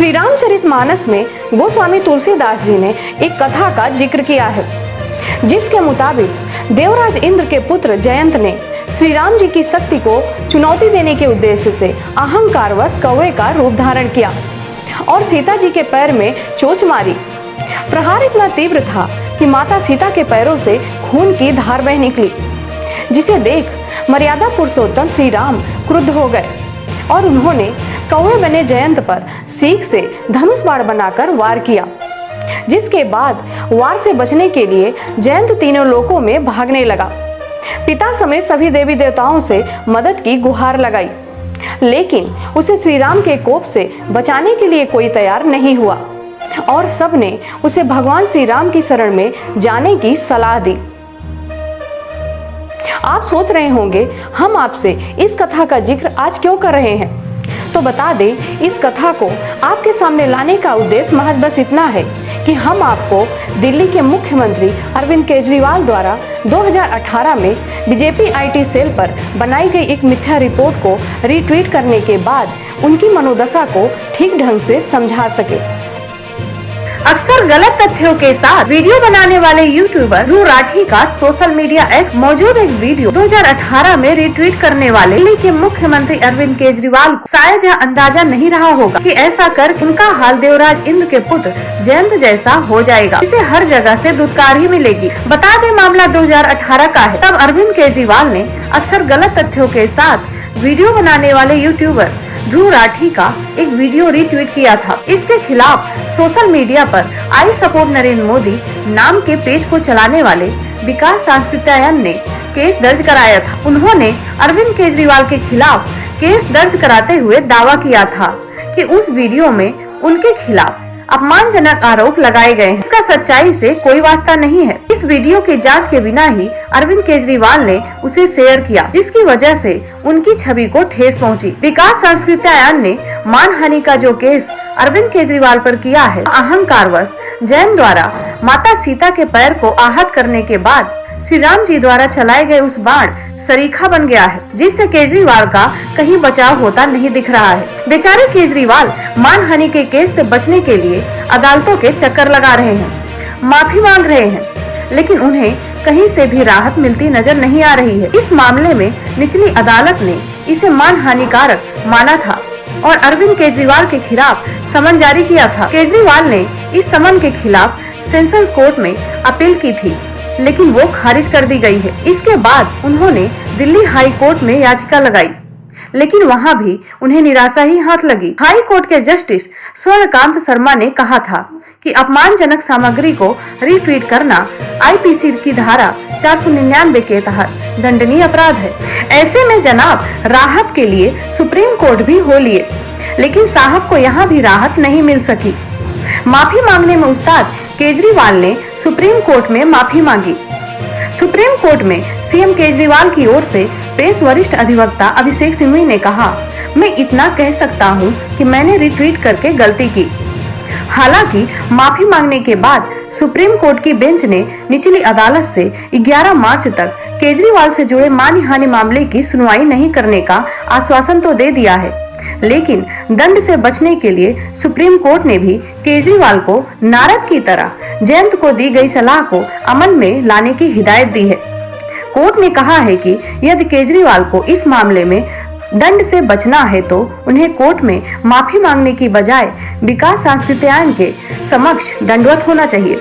श्री रामचरितमानस में गोस्वामी तुलसीदास जी ने एक कथा का जिक्र किया है, जिसके मुताबिक देवराज इंद्र के पुत्र जयंत ने श्री राम जी की शक्ति को चुनौती देने के उद्देश्य से अहंकारवश कौवे का रूप धारण किया और सीता जी के पैर में चोंच मारी। प्रहार इतना तीव्र था कि माता सीता के पैरों से खून की धार बह निकली, जिसे देख मर्यादा पुरुषोत्तम श्री राम क्रुद्ध हो गए और उन्होंने कौवे बने जयंत पर सीख से धनुष बाण बनाकर वार किया, जिसके बाद वार से बचने के लिए जयंत तीनों लोकों में भागने लगा। पिता समेत सभी देवी देवताओं से मदद की गुहार लगाई, लेकिन उसे श्री राम के कोप से बचाने के लिए कोई तैयार नहीं हुआ और सबने उसे भगवान श्री राम की शरण में जाने की सलाह दी। आप सोच रहे होंगे हम आपसे इस कथा का जिक्र आज क्यों कर रहे हैं, तो बता दें, इस कथा को आपके सामने लाने का उद्देश्य महज बस इतना है कि हम आपको दिल्ली के मुख्यमंत्री अरविंद केजरीवाल द्वारा 2018 में बीजेपी आईटी सेल पर बनाई गई एक मिथ्या रिपोर्ट को रीट्वीट करने के बाद उनकी मनोदशा को ठीक ढंग से समझा सके। अक्सर गलत तथ्यों के साथ वीडियो बनाने वाले यूट्यूबर ध्रुव राठी का सोशल मीडिया एक्स मौजूद एक वीडियो 2018 में रिट्वीट करने वाले दिल्ली के मुख्यमंत्री अरविंद केजरीवाल को शायद यह अंदाजा नहीं रहा होगा कि ऐसा कर उनका हाल देवराज इंद्र के पुत्र जयंत जैसा हो जाएगा, इसे हर जगह से दुत्कार ही मिलेगी। बता दें, मामला 2018 का है। तब अरविंद केजरीवाल ने अक्सर गलत तथ्यों के साथ वीडियो बनाने वाले यूट्यूबर ध्रुव राठी का एक वीडियो रीट्वीट किया था। इसके खिलाफ सोशल मीडिया पर आई सपोर्ट नरेंद्र मोदी नाम के पेज को चलाने वाले विकास सांस्कृत्यायन ने केस दर्ज कराया था। उन्होंने अरविंद केजरीवाल के खिलाफ केस दर्ज कराते हुए दावा किया था कि उस वीडियो में उनके खिलाफ अपमानजनक आरोप लगाए गए हैं। इसका सच्चाई से कोई वास्ता नहीं है। इस वीडियो की जांच के बिना ही अरविंद केजरीवाल ने उसे शेयर किया, जिसकी वजह से उनकी छवि को ठेस पहुंची। विकास सांस्कृत्यायन ने मानहानि का जो केस अरविंद केजरीवाल पर किया है, अहंकारवश जयंत द्वारा माता सीता के पैर को आहत करने के बाद श्री राम जी द्वारा चलाए गए उस बाण सरीखा बन गया है, जिससे केजरीवाल का कहीं बचाव होता नहीं दिख रहा है। बेचारे केजरीवाल मानहानि के केस से बचने के लिए अदालतों के चक्कर लगा रहे हैं, माफी मांग रहे हैं, लेकिन उन्हें कहीं से भी राहत मिलती नजर नहीं आ रही है। इस मामले में निचली अदालत ने इसे मानहानिकारक माना था और अरविंद केजरीवाल के खिलाफ समन जारी किया था। केजरीवाल ने इस समन के खिलाफ सेशंस कोर्ट में अपील की थी, लेकिन वो खारिज कर दी गई है। इसके बाद उन्होंने दिल्ली हाई कोर्ट में याचिका लगाई, लेकिन वहां भी उन्हें निराशा ही हाथ लगी। हाई कोर्ट के जस्टिस स्वर्णकांत शर्मा ने कहा था कि अपमानजनक सामग्री को रीट्वीट करना आईपीसी की धारा 499 के तहत दंडनीय अपराध है। ऐसे में जनाब राहत के लिए सुप्रीम कोर्ट भी हो लिए, लेकिन साहब को यहाँ भी राहत नहीं मिल सकी। माफी मांगने में उस्ताद केजरीवाल ने सुप्रीम कोर्ट में माफी मांगी। सुप्रीम कोर्ट में सीएम केजरीवाल की ओर से पेश वरिष्ठ अधिवक्ता अभिषेक सिंघवी ने कहा, मैं इतना कह सकता हूं कि मैंने रिट्वीट करके गलती की। हालांकि माफी मांगने के बाद सुप्रीम कोर्ट की बेंच ने निचली अदालत से 11 मार्च तक केजरीवाल से जुड़े मानहानि मामले की सुनवाई नहीं करने का आश्वासन तो दे दिया है, लेकिन दंड से बचने के लिए सुप्रीम कोर्ट ने भी केजरीवाल को नारद की तरह जयंत को दी गई सलाह को अमल में लाने की हिदायत दी है। कोर्ट ने कहा है कि यदि केजरीवाल को इस मामले में दंड से बचना है तो उन्हें कोर्ट में माफी मांगने की बजाय विकास सांस्कृत्यायन के समक्ष दंडवत होना चाहिए।